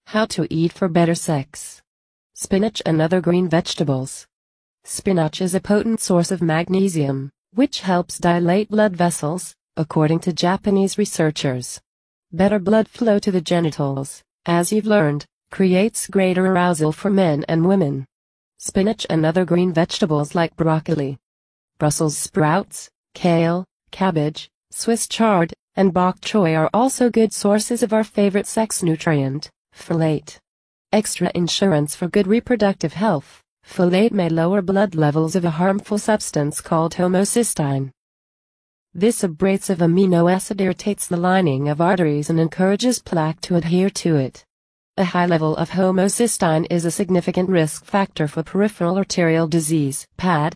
How to eat for better sex. Spinach and other green vegetables. Spinach is a potent source of magnesium, which helps dilate blood vessels, according to Japanese researchers. Better blood flow to the genitals, as you've learned, creates greater arousal for men and women. Spinach and other green vegetables like broccoli, Brussels sprouts, kale, cabbage, Swiss chard, and bok choy are also good sources of our favorite sex nutrient, folate. Extra insurance for good reproductive health. Folate may lower blood levels of a harmful substance called homocysteine. This abrasive amino acid irritates the lining of arteries and encourages plaque to adhere to it. A high level of homocysteine is a significant risk factor for peripheral arterial disease (PAD),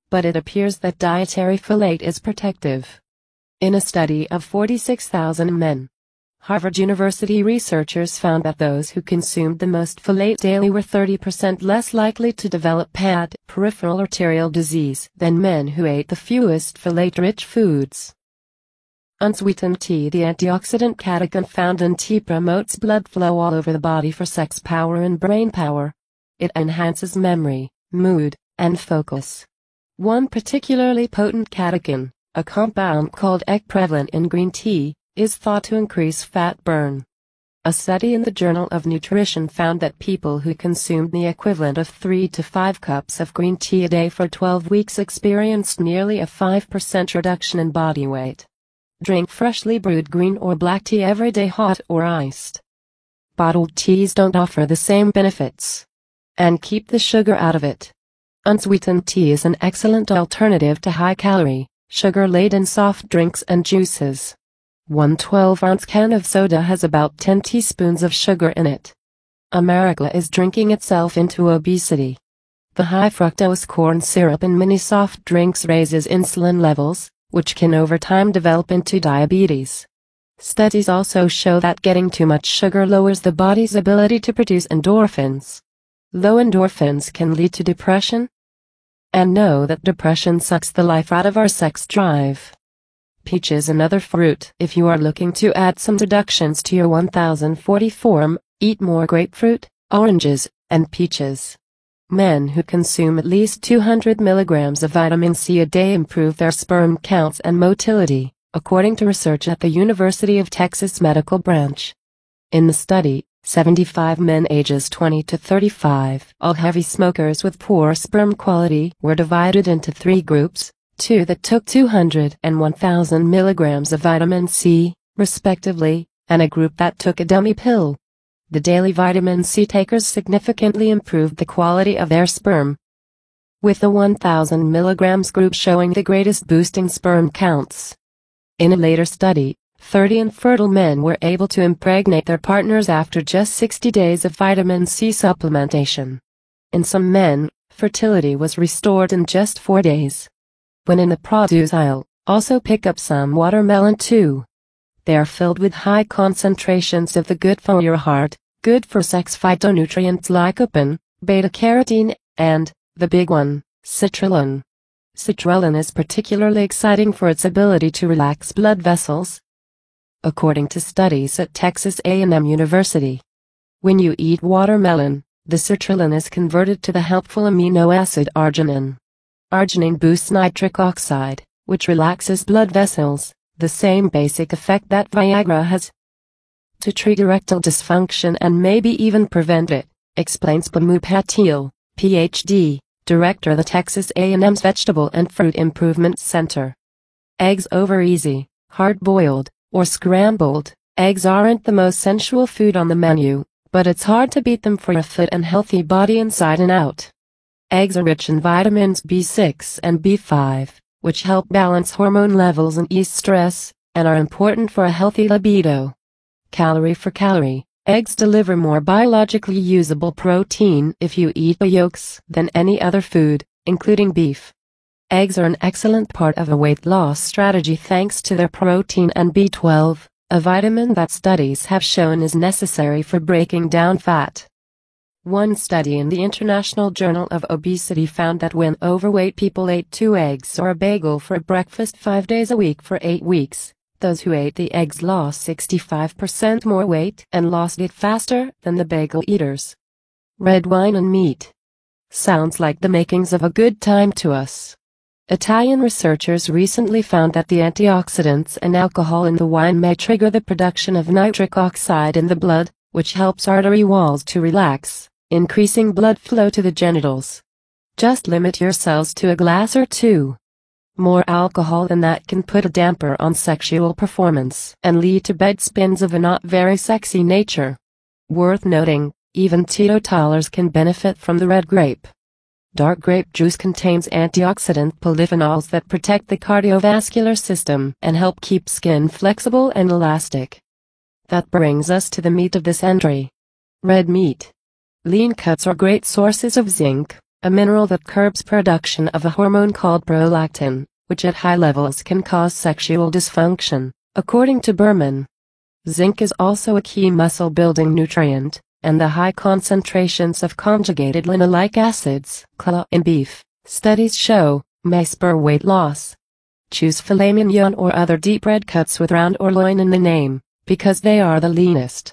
but it appears that dietary folate is protective. In a study of 46,000 men, Harvard University researchers found that those who consumed the most folate daily were 30% less likely to develop PAD, peripheral arterial disease, than men who ate the fewest folate-rich foods. Unsweetened tea. The antioxidant catechin found in tea promotes blood flow all over the body for sex power and brain power. It enhances memory, mood, and focus. One particularly potent catechin, a compound called EC prevalent in green tea, is thought to increase fat burn. A study in the Journal of Nutrition found that people who consumed the equivalent of 3 to 5 cups of green tea a day for 12 weeks experienced nearly a 5% reduction in body weight. Drink freshly brewed green or black tea every day, hot or iced. Bottled teas don't offer the same benefits. And keep the sugar out of it. Unsweetened tea is an excellent alternative to high-calorie, sugar-laden soft drinks and juices. One 12-ounce can of soda has about 10 teaspoons of sugar in it. America is drinking itself into obesity. The high fructose corn syrup in many soft drinks raises insulin levels, which can over time develop into diabetes. Studies also show that getting too much sugar lowers the body's ability to produce endorphins. Low endorphins can lead to depression. And know that depression sucks the life out of our sex drive. Peaches and other fruit. If you are looking to add some deductions to your 1040 form, eat more grapefruit, oranges, and peaches. Men who consume at least 200 milligrams of vitamin C a day improve their sperm counts and motility, according to research at the University of Texas Medical Branch. In the study, 75 men ages 20 to 35, all heavy smokers with poor sperm quality, were divided into 3 groups. 2 that took 200 and 1,000 milligrams of vitamin C, respectively, and a group that took a dummy pill. The daily vitamin C takers significantly improved the quality of their sperm, with the 1,000 milligrams group showing the greatest boosting sperm counts. In a later study, 30 infertile men were able to impregnate their partners after just 60 days of vitamin C supplementation. In some men, fertility was restored in just 4 days. When in the produce aisle, also pick up some watermelon too. They are filled with high concentrations of the good for your heart, good for sex phytonutrients lycopene, beta-carotene, and, the big one, citrulline. Citrulline is particularly exciting for its ability to relax blood vessels, according to studies at Texas A&M University. When you eat watermelon, the citrulline is converted to the helpful amino acid arginine. Arginine boosts nitric oxide, which relaxes blood vessels, the same basic effect that Viagra has. To treat erectile dysfunction and maybe even prevent it, explains Bamu Patil, Ph.D., director of the Texas A&M's Vegetable and Fruit Improvement Center. Eggs over easy, hard-boiled, or scrambled. Eggs aren't the most sensual food on the menu, but it's hard to beat them for a fit and healthy body inside and out. Eggs are rich in vitamins B6 and B5, which help balance hormone levels and ease stress, and are important for a healthy libido. Calorie for calorie, eggs deliver more biologically usable protein if you eat the yolks than any other food, including beef. Eggs are an excellent part of a weight loss strategy thanks to their protein and B12, a vitamin that studies have shown is necessary for breaking down fat. One study in the International Journal of Obesity found that when overweight people ate 2 eggs or a bagel for breakfast 5 days a week for 8 weeks, those who ate the eggs lost 65% more weight and lost it faster than the bagel eaters. Red wine and meat. Sounds like the makings of a good time to us. Italian researchers recently found that the antioxidants and alcohol in the wine may trigger the production of nitric oxide in the blood, which helps artery walls to relax, increasing blood flow to the genitals. Just limit yourselves to a glass or two. More alcohol than that can put a damper on sexual performance and lead to bed spins of a not very sexy nature. Worth noting, even teetotalers can benefit from the red grape. Dark grape juice contains antioxidant polyphenols that protect the cardiovascular system and help keep skin flexible and elastic. That brings us to the meat of this entry. Red meat. Lean cuts are great sources of zinc, a mineral that curbs production of a hormone called prolactin, which at high levels can cause sexual dysfunction, according to Berman. Zinc is also a key muscle-building nutrient, and the high concentrations of conjugated linoleic acids, CLA, in beef, studies show, may spur weight loss. Choose filet mignon or other deep red cuts with round or loin in the name, because they are the leanest.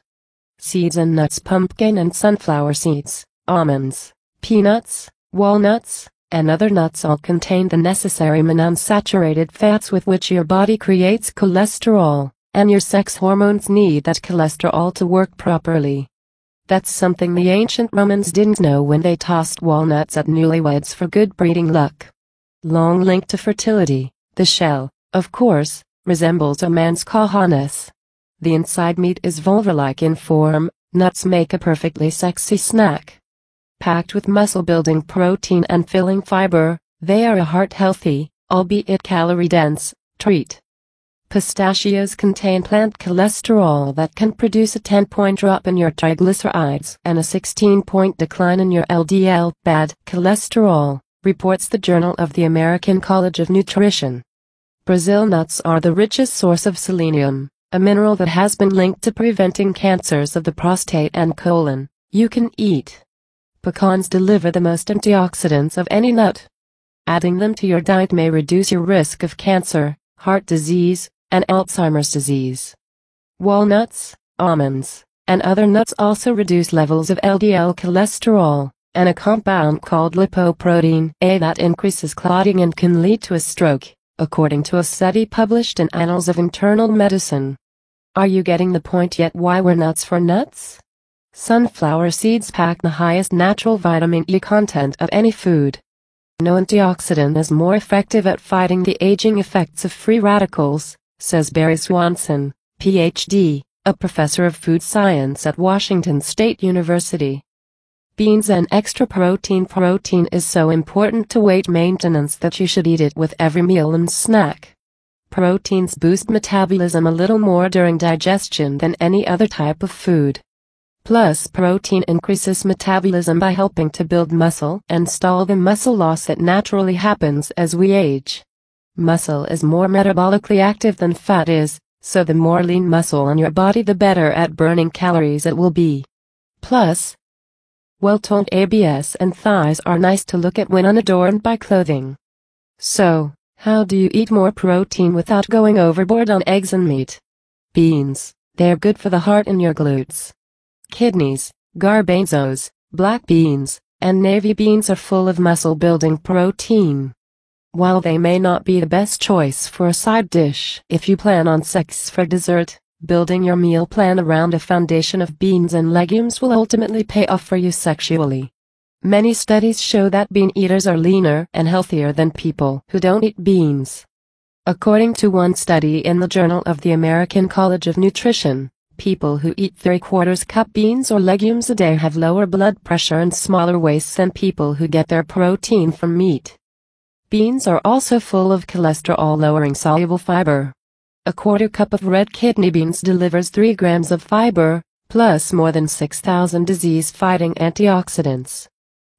Seeds and nuts. Pumpkin and sunflower seeds, almonds, peanuts, walnuts, and other nuts all contain the necessary monounsaturated fats with which your body creates cholesterol, and your sex hormones need that cholesterol to work properly. That's something the ancient Romans didn't know when they tossed walnuts at newlyweds for good breeding luck. Long link to fertility. The shell, of course, resembles a man's cojones. The inside meat is vulva-like in form. Nuts make a perfectly sexy snack. Packed with muscle-building protein and filling fiber, they are a heart-healthy, albeit calorie-dense, treat. Pistachios contain plant cholesterol that can produce a 10-point drop in your triglycerides and a 16-point decline in your LDL bad cholesterol, reports the Journal of the American College of Nutrition. Brazil nuts are the richest source of selenium, a mineral that has been linked to preventing cancers of the prostate and colon. You can eat. Pecans deliver the most antioxidants of any nut. Adding them to your diet may reduce your risk of cancer, heart disease, and Alzheimer's disease. Walnuts, almonds, and other nuts also reduce levels of LDL cholesterol, and a compound called lipoprotein A that increases clotting and can lead to a stroke, according to a study published in Annals of Internal Medicine. Are you getting the point yet? Why we're nuts for nuts? Sunflower seeds pack the highest natural vitamin E content of any food. No antioxidant is more effective at fighting the aging effects of free radicals, says Barry Swanson, Ph.D., a professor of food science at Washington State University. Beans and extra protein. Protein is so important to weight maintenance that you should eat it with every meal and snack. Proteins boost metabolism a little more during digestion than any other type of food. Plus, protein increases metabolism by helping to build muscle and stall the muscle loss that naturally happens as we age. Muscle is more metabolically active than fat is, so the more lean muscle on your body the better at burning calories it will be. Plus, well-toned abs and thighs are nice to look at when unadorned by clothing. So, how do you eat more protein without going overboard on eggs and meat? Beans, they're good for the heart and your glutes. Kidneys, garbanzos, black beans, and navy beans are full of muscle-building protein. While they may not be the best choice for a side dish if you plan on sex for dessert, building your meal plan around a foundation of beans and legumes will ultimately pay off for you sexually. Many studies show that bean eaters are leaner and healthier than people who don't eat beans. According to one study in the Journal of the American College of Nutrition, people who eat 3/4 cup beans or legumes a day have lower blood pressure and smaller waists than people who get their protein from meat. Beans are also full of cholesterol-lowering soluble fiber. A 1/4 cup of red kidney beans delivers 3 grams of fiber, plus more than 6,000 disease-fighting antioxidants.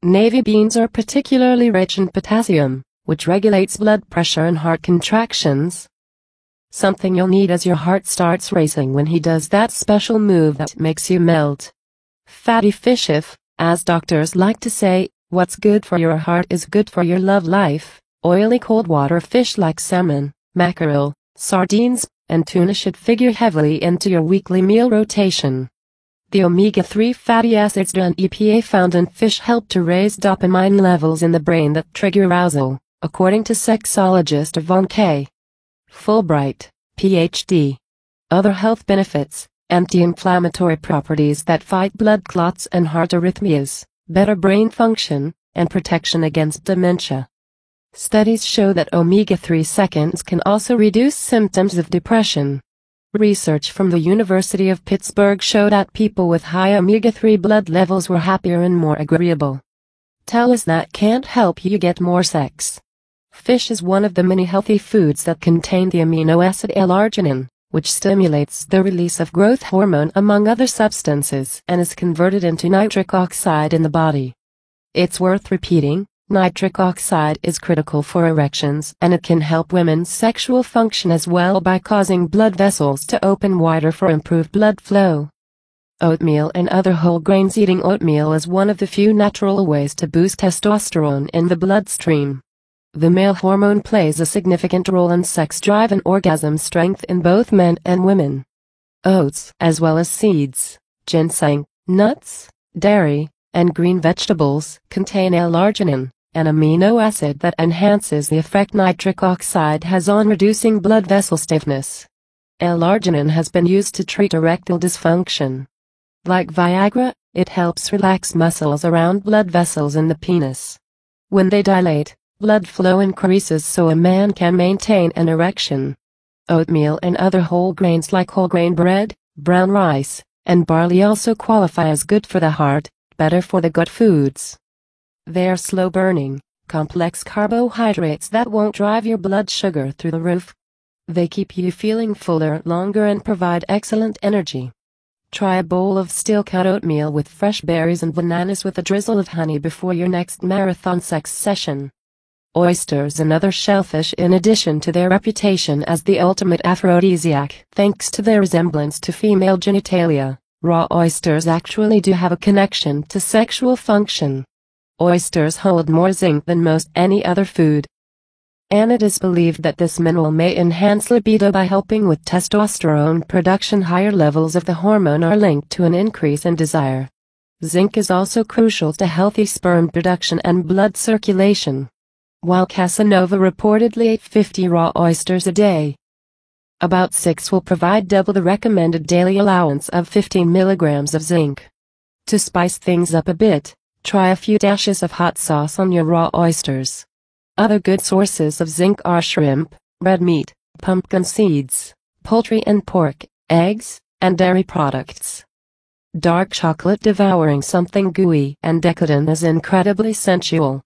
Navy beans are particularly rich in potassium, which regulates blood pressure and heart contractions. Something you'll need as your heart starts racing when he does that special move that makes you melt. Fatty fish. If, as doctors like to say, what's good for your heart is good for your love life, oily cold water fish like salmon, mackerel, sardines, and tuna should figure heavily into your weekly meal rotation. The omega-3 fatty acids and EPA found in fish help to raise dopamine levels in the brain that trigger arousal, according to sexologist Yvonne K. Fulbright, Ph.D. Other health benefits: anti-inflammatory properties that fight blood clots and heart arrhythmias, better brain function, and protection against dementia. Studies show that omega-3 seconds can also reduce symptoms of depression. Research from the University of Pittsburgh showed that people with high omega-3 blood levels were happier and more agreeable. Tell us that can't help you get more sex. Fish is one of the many healthy foods that contain the amino acid L-arginine, which stimulates the release of growth hormone among other substances and is converted into nitric oxide in the body. It's worth repeating, nitric oxide is critical for erections and it can help women's sexual function as well by causing blood vessels to open wider for improved blood flow. Oatmeal and other whole grains. Eating oatmeal is one of the few natural ways to boost testosterone in the bloodstream. The male hormone plays a significant role in sex drive and orgasm strength in both men and women. Oats, as well as seeds, ginseng, nuts, dairy, and green vegetables, contain L-arginine, an amino acid that enhances the effect nitric oxide has on reducing blood vessel stiffness. L-arginine has been used to treat erectile dysfunction. Like Viagra, it helps relax muscles around blood vessels in the penis. When they dilate, blood flow increases so a man can maintain an erection. Oatmeal and other whole grains like whole grain bread, brown rice, and barley also qualify as good for the heart, better for the gut foods. They are slow-burning, complex carbohydrates that won't drive your blood sugar through the roof. They keep you feeling fuller longer and provide excellent energy. Try a bowl of steel-cut oatmeal with fresh berries and bananas with a drizzle of honey before your next marathon sex session. Oysters and other shellfish, in addition to their reputation as the ultimate aphrodisiac thanks to their resemblance to female genitalia, raw oysters actually do have a connection to sexual function. Oysters hold more zinc than most any other food, and it is believed that this mineral may enhance libido by helping with testosterone production. Higher levels of the hormone are linked to an increase in desire. Zinc is also crucial to healthy sperm production and blood circulation. While Casanova reportedly ate 50 raw oysters a day, about 6 will provide double the recommended daily allowance of 15 milligrams of zinc. To spice things up a bit, try a few dashes of hot sauce on your raw oysters. Other good sources of zinc are shrimp, red meat, pumpkin seeds, poultry and pork, eggs, and dairy products. Dark chocolate. Devouring something gooey and decadent is incredibly sensual.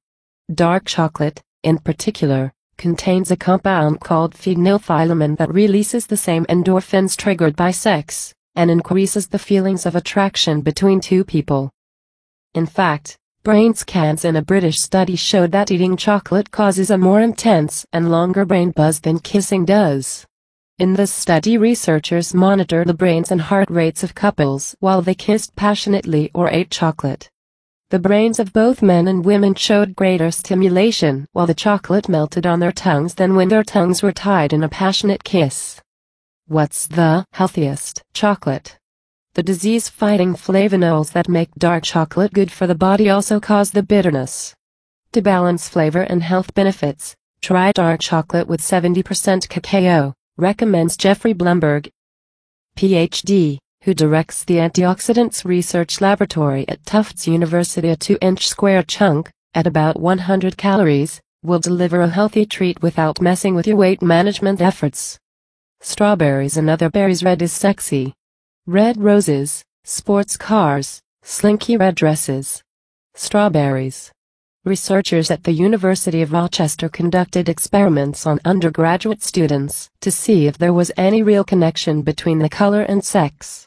Dark chocolate, in particular, contains a compound called phenylphyllamine that releases the same endorphins triggered by sex, and increases the feelings of attraction between two people. In fact, brain scans in a British study showed that eating chocolate causes a more intense and longer brain buzz than kissing does. In this study, researchers monitored the brains and heart rates of couples while they kissed passionately or ate chocolate. The brains of both men and women showed greater stimulation while the chocolate melted on their tongues than when their tongues were tied in a passionate kiss. What's the healthiest chocolate? The disease-fighting flavonols that make dark chocolate good for the body also cause the bitterness. To balance flavor and health benefits, try dark chocolate with 70% cacao, recommends Jeffrey Blumberg, Ph.D., who directs the Antioxidants Research Laboratory at Tufts University. A 2-inch square chunk, at about 100 calories, will deliver a healthy treat without messing with your weight management efforts. Strawberries and other berries. Red is sexy. Red roses, sports cars, slinky red dresses. Strawberries. Researchers at the University of Rochester conducted experiments on undergraduate students to see if there was any real connection between the color and sex.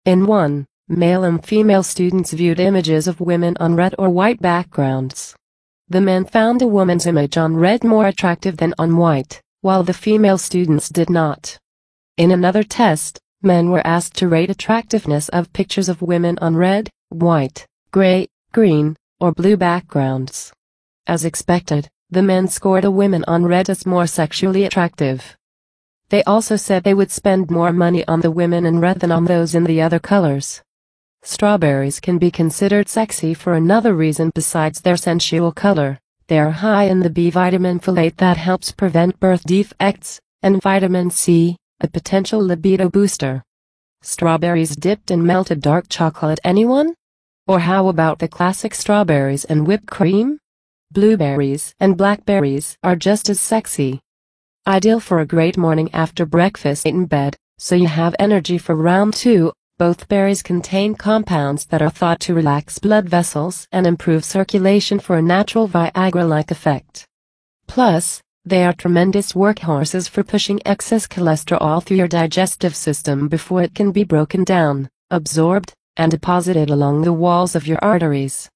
In one, male and female students viewed images of women on red or white backgrounds. The men found a woman's image on red more attractive than on white, while the female students did not. In another test, men were asked to rate attractiveness of pictures of women on red, white, gray, green, or blue backgrounds. As expected, the men scored the women on red as more sexually attractive. They also said they would spend more money on the women in red than on those in the other colors. Strawberries can be considered sexy for another reason besides their sensual color. They are high in the B vitamin folate that helps prevent birth defects, and vitamin C, a potential libido booster. Strawberries dipped in melted dark chocolate, anyone? Or how about the classic strawberries and whipped cream? Blueberries and blackberries are just as sexy. Ideal for a great morning after breakfast in bed, so you have energy for round 2. Both berries contain compounds that are thought to relax blood vessels and improve circulation for a natural Viagra-like effect. Plus, they are tremendous workhorses for pushing excess cholesterol through your digestive system before it can be broken down, absorbed, and deposited along the walls of your arteries.